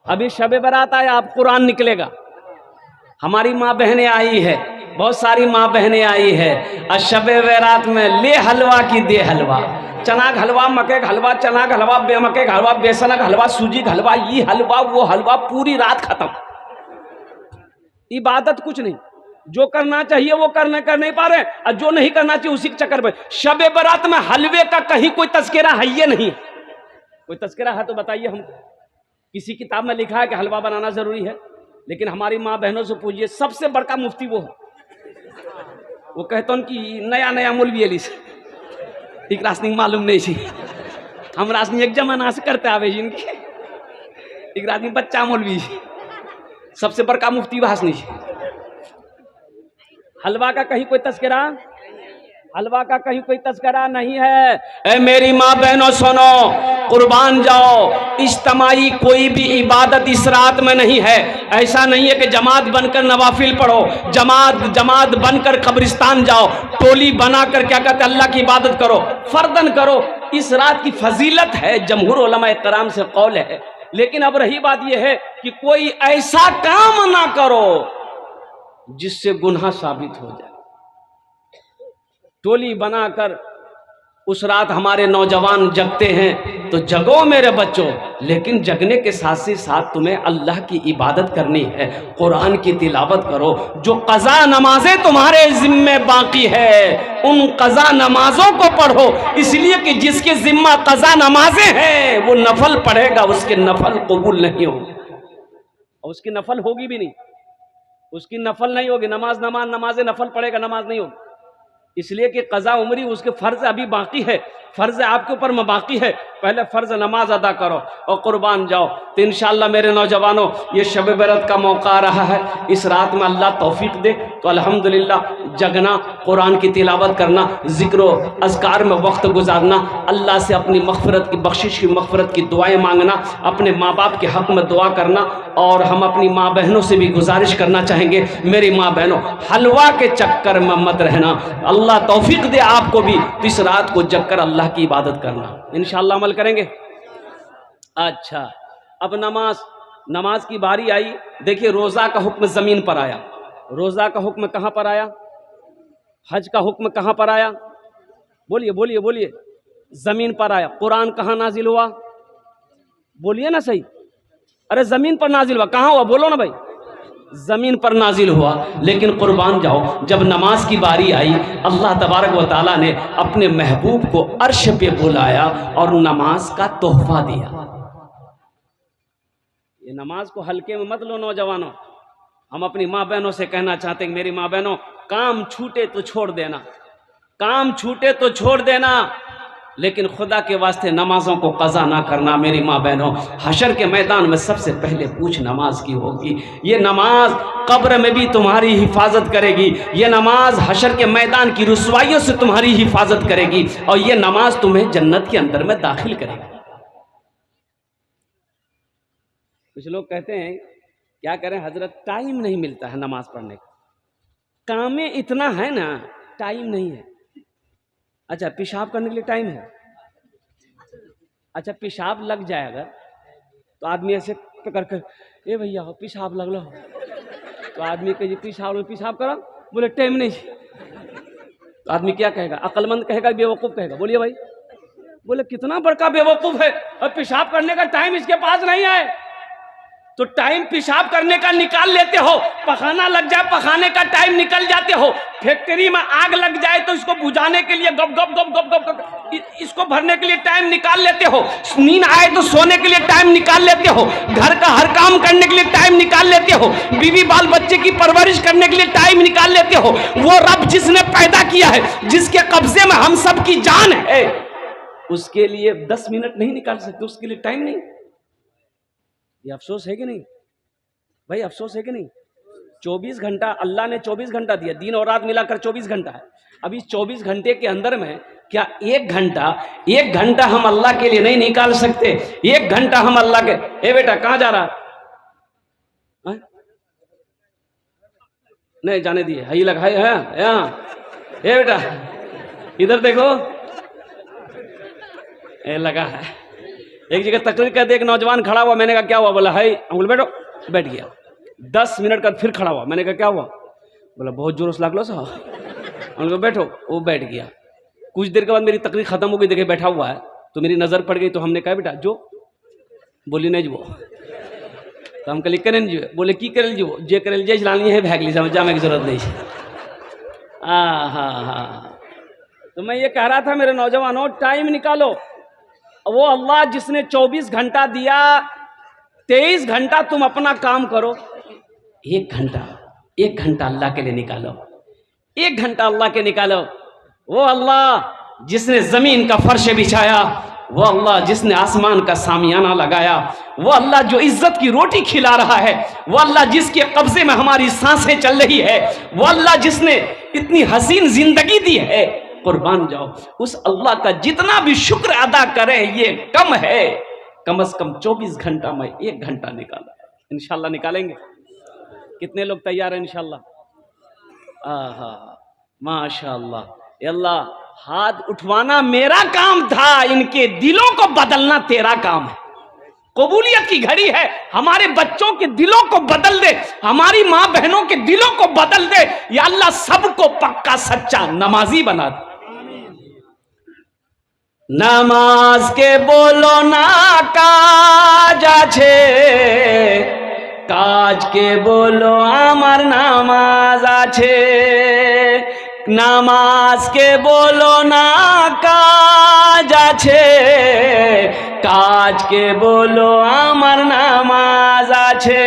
अभी शबे बारात आया, अब कुरान निकलेगा। हमारी माँ बहनें आई है, बहुत सारी माँ बहनें आई है, और शबे बारात में ले हलवा की दे हलवा, चना का हलवा, मके का हलवा, चना का हलवा, मके का हलवा, बेसन का हलवा, सूजी का हलवा, ये हलवा वो हलवा, पूरी रात खत्म। इबादत कुछ नहीं, जो करना चाहिए वो कर नहीं पा रहे, और जो नहीं करना चाहिए उसी के चक्कर में। शबे बारात में हलवे का कहीं कोई तस्करा है ये नहीं। कोई तस्करा है तो बताइए हमको। किसी किताब में लिखा है कि हलवा बनाना जरूरी है, लेकिन हमारी माँ बहनों से पूछिए, सबसे बड़का मुफ्ती वो है। वो कहते हैं कि नया नया मौलवी अली से एक रास्ते मालूम नहीं थी, हम रास्ते एक जमाना से करते आवे इनकी, एक रास्ते बच्चा मौलवी, सबसे बड़का मुफ्ती भाषणी। हलवा का कहीं कोई तस्करा, हलवा का कहीं कोई तस्करा नहीं है। ए मेरी माँ बहनों सुनो, कुर्बान जाओ, इज्तिमाई कोई भी इबादत इस रात में नहीं है। ऐसा नहीं है कि जमात बनकर नवाफिल पढ़ो, जमात बनकर कब्रिस्तान जाओ, टोली बनाकर क्या कहते अल्लाह की इबादत करो, फर्दन करो। इस रात की फजीलत है, जमहूर उलमा इकराम से कौल है। लेकिन अब रही बात यह है कि कोई ऐसा काम ना करो जिससे गुनाह साबित हो जाए। टोली बनाकर उस रात हमारे नौजवान जगते हैं तो जगो मेरे बच्चों, लेकिन जगने के साथ ही साथ तुम्हें अल्लाह की इबादत करनी है, कुरान की तिलावत करो। जो कज़ा नमाजें तुम्हारे जिम्मे बाकी है उन कज़ा नमाजों को पढ़ो, इसलिए कि जिसके जिम्मा कज़ा नमाजें हैं वो नफल पढ़ेगा, उसके नफल कबूल नहीं होगी, और उसकी नफल होगी भी नहीं, उसकी नफल नहीं होगी। नमाज नफल पढ़ेगा, नमाज नहीं होगी, इसलिए कि कज़ा उमरी उसके फ़र्ज अभी बाकी है, फ़र्ज आपके ऊपर में बाकी है। पहले फ़र्ज नमाज अदा करो और कुर्बान जाओ। तो इंशाअल्लाह मेरे नौजवानों, ये शब बरत का मौका आ रहा है, इस रात में अल्लाह तौफीक दे तो अल्हम्दुलिल्लाह जगना, कुरान की तिलावत करना, ज़िक्र अज़कार में वक्त गुजारना, अल्लाह से अपनी मग़फ़िरत की बख्शिश की मग़फ़िरत की दुआएँ मांगना, अपने माँ बाप के हक़ में दुआ करना। और हम अपनी माँ बहनों से भी गुजारिश करना चाहेंगे, मेरी माँ बहनों हलवा के चक्कर में मत रहना, अल्लाह तौफीक दे आपको भी तो इस रात को जग कर अल्लाह की इबादत करना। इंशाअल्लाह अमल करेंगे। अच्छा, अब नमाज की बारी आई। देखिए, रोज़ा का हुक्म ज़मीन पर आया, रोज़ा का हुक्म कहाँ पर आया, हज का हुक्म कहाँ पर आया, बोलिए बोलिए बोलिए, ज़मीन पर आया। कुरान कहाँ नाजिल हुआ, बोलिए ना सही, अरे ज़मीन पर नाजिल हुआ, कहाँ हुआ, बोलो ना भाई, ज़मीन पर नाजिल हुआ। लेकिन कुर्बान जाओ, जब नमाज की बारी आई, अल्लाह तबारक व तआला ने अपने महबूब को अर्श पे बुलाया और नमाज का तोहफा दिया। ये नमाज को हल्के में मत लो नौजवानों। हम अपनी माँ बहनों से कहना चाहते हैं, मेरी माँ बहनों, काम छूटे तो छोड़ देना, काम छूटे तो छोड़ देना, लेकिन खुदा के वास्ते नमाजों को कज़ा ना करना। मेरी माँ बहनों, हशर के मैदान में सबसे पहले पूछ नमाज की होगी। ये नमाज कब्र में भी तुम्हारी हिफाजत करेगी, ये नमाज हशर के मैदान की रुसवाइयों से तुम्हारी हिफाजत करेगी, और ये नमाज तुम्हें जन्नत के अंदर में दाखिल करेगी। कुछ लोग कहते हैं क्या करें हजरत, टाइम नहीं मिलता है नमाज पढ़ने का, काम में इतना है ना, टाइम नहीं है। अच्छा, पेशाब करने के लिए टाइम है, अच्छा पेशाब लग जाए अगर तो आदमी ऐसे पकड़ कर, ए भैया पेशाब लग लो, तो आदमी कहे पेशाब करो, बोले टाइम नहीं, तो आदमी क्या कहेगा, अक्लमंद कहेगा बेवकूफ़ कहेगा, बोलिए भाई, बोले कितना बड़का बेवकूफ़ है, और पेशाब करने का टाइम इसके पास नहीं है। तो टाइम पेशाब करने का निकाल लेते हो, पखाना लग जाए पखाने का टाइम निकल जाते हो, फैक्ट्री में आग लग जाए तो इसको बुझाने के लिए गप गप गप गप गप गप इसको भरने के लिए टाइम निकाल लेते हो, नींद आए तो सोने के लिए टाइम निकाल लेते हो, घर का हर काम करने के लिए टाइम निकाल लेते हो, बीवी बाल बच्चे की परवरिश करने के लिए टाइम निकाल लेते हो। वो रब जिसने पैदा किया है, जिसके कब्जे में हम सब की जान है, उसके लिए 10 मिनट नहीं निकाल सकते, उसके लिए टाइम नहीं। ये अफसोस है कि नहीं भाई, अफसोस है कि नहीं। 24 घंटा अल्लाह ने 24 घंटा दिया, दिन और रात मिलाकर 24 घंटा है। अब इस 24 घंटे के अंदर में क्या एक घंटा हम अल्लाह के लिए नहीं निकाल सकते? एक घंटा हम अल्लाह के, ए बेटा कहाँ जा रहा है? नहीं जाने दिए, हई लगाए है यहाँ, ए बेटा इधर देखो, ए लगा है, एक जगह तकरीर कहते एक नौजवान खड़ा हुआ, मैंने कहा क्या हुआ? बोला है। अंकुल बैठो, बैठ गया। 10 मिनट का फिर खड़ा हुआ, मैंने कहा क्या हुआ? बोला बहुत जोर से लाग लो साहब। अंकुल बैठो, वो बैठ गया। कुछ देर के बाद मेरी तकरीर खत्म हो गई, देखे बैठा हुआ है तो मेरी नज़र पड़ गई, तो हमने कहा बेटा जो बोली नहीं जो, तो हम कहली करें जो, बोले की करेल जो, जे करेल जे चलानी है भाग ली, समझ जाने की जरूरत नहीं है। हाँ, तो मैं ये कह रहा था मेरे नौजवानों, टाइम निकालो। वो अल्लाह जिसने 24 घंटा दिया, 23 घंटा तुम अपना काम करो। 1 घंटा अल्लाह के लिए निकालो, 1 घंटा अल्लाह के निकालो। वो अल्लाह जिसने जमीन का फर्श बिछाया, वो अल्लाह जिसने आसमान का सामियाना लगाया, वो अल्लाह जो इज्जत की रोटी खिला रहा है, वो अल्लाह जिसके कब्जे में हमारी सांसें चल रही है, वो अल्लाह जिसने इतनी हसीन जिंदगी दी है, कुर्बान जाओ उस अल्लाह का। जितना भी शुक्र अदा करें ये कम है। कम से कम 24 घंटा में 1 घंटा निकाला, इंशाल्लाह निकालेंगे। कितने लोग तैयार हैं इंशाल्लाह? माशाल्लाह। अल्लाह, हाथ उठवाना मेरा काम था, इनके दिलों को बदलना तेरा काम है। कबूलियत की घड़ी है, हमारे बच्चों के दिलों को बदल दे, हमारी माँ बहनों के दिलों को बदल दे। या अल्लाह सबको पक्का सच्चा नमाजी बना दे। नामाज के बोलो ना काज आछे, काज के बोलो आमार नामाज आछे। नामाज के बोलो ना काज आछे, काज के बोलो आमार नामाज आछे।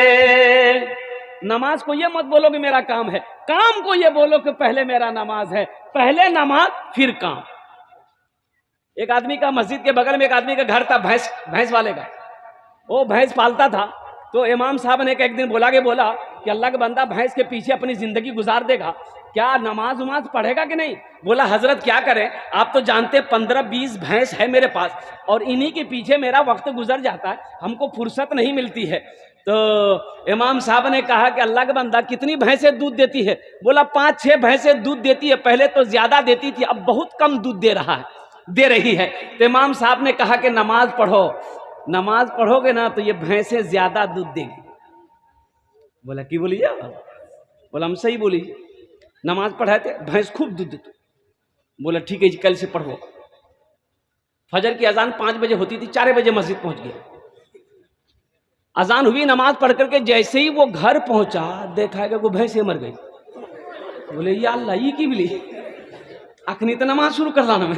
नमाज को ये मत बोलो कि मेरा काम है, काम को ये बोलो कि पहले मेरा नमाज है। पहले नमाज फिर काम। एक आदमी का मस्जिद के बगल में एक आदमी का घर था, भैंस वाले का। वो भैंस पालता था। तो इमाम साहब ने एक दिन बोला कि अल्लाह का बंदा भैंस के पीछे अपनी जिंदगी गुजार देगा, क्या नमाज उमाज पढ़ेगा कि नहीं? बोला हजरत क्या करें, आप तो जानते 15-20 भैंस है मेरे पास और इन्हीं के पीछे मेरा वक्त गुजर जाता है, हमको फुर्सत नहीं मिलती है। तो इमाम साहब ने कहा कि अल्लाह का बंदा कितनी भैंसें दूध देती है? बोला 5-6 भैंसें दूध देती है, पहले तो ज्यादा देती थी, अब बहुत कम दूध दे रही है। तो इमाम साहब ने कहा कि नमाज पढ़ो, नमाज पढ़ोगे ना तो ये भैंसें ज्यादा दूध देगी। बोला की बोली जा? बोला हम सही बोली, नमाज पढ़ाए थे, भैंस खूब दूध देती। बोला ठीक है जी, कल से पढ़ो। फजर की अजान 5 बजे होती थी, 4 बजे मस्जिद पहुंच गया। अजान हुई, नमाज पढ़ करके जैसे ही वो घर पहुंचा, देखा कि वो भैंसे मर गई। बोले या अल्लाह ये की बोली, अखनी तो नमाज शुरू कर लाना। मैं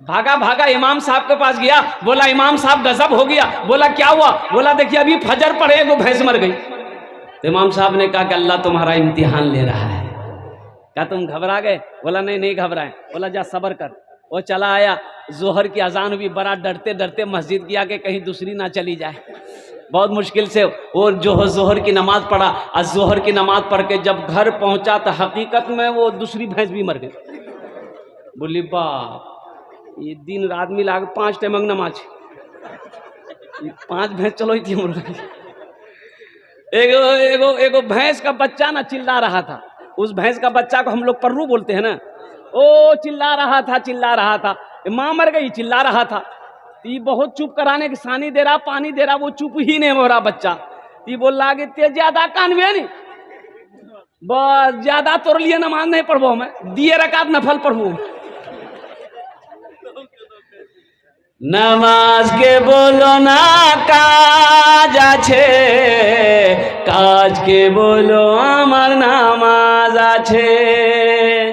भागा इमाम साहब के पास गया। बोला इमाम साहब गजब हो गया। बोला क्या हुआ? बोला देखिए अभी फजर पढ़े वो भैंस मर गई। तो इमाम साहब ने कहा कि अल्लाह तुम्हारा इम्तिहान ले रहा है। क्या तुम घबरा गए? बोला नहीं घबराए। बोला जा सब्र कर। वो चला आया, जोहर की अजान हुई, बड़ा डरते डरते मस्जिद गया कि कहीं दूसरी ना चली जाए। बहुत मुश्किल से वो जो जोहर की नमाज पढ़ा। और जोहर की नमाज पढ़ के जब घर पहुंचा तो हकीकत में वो दूसरी भैंस भी मर गई। बोली बाप, ये दिन रात मिला 5 टाइम नमाज, 5 भैंस चलो थी। एगो भैंस का बच्चा ना चिल्ला रहा था। उस भैंस का बच्चा को हम लोग पर्रू बोलते हैं ना, ओ चिल्ला रहा था। माँ मर गई, चिल्ला रहा था। ये बहुत चुप कराने की सानी दे रहा, पानी दे रहा, वो चुप ही नहीं हो रहा बच्चा। ये बोल रहा कि ते ज्यादा कानवे नहीं, बस ज्यादा तोड़ लिए नमाज नहीं पढ़बो, मैं दिए रकात नफल पढ़बू। नमाज के बोलो ना काज आछे, काज के बोलो आमार नामाज आछे।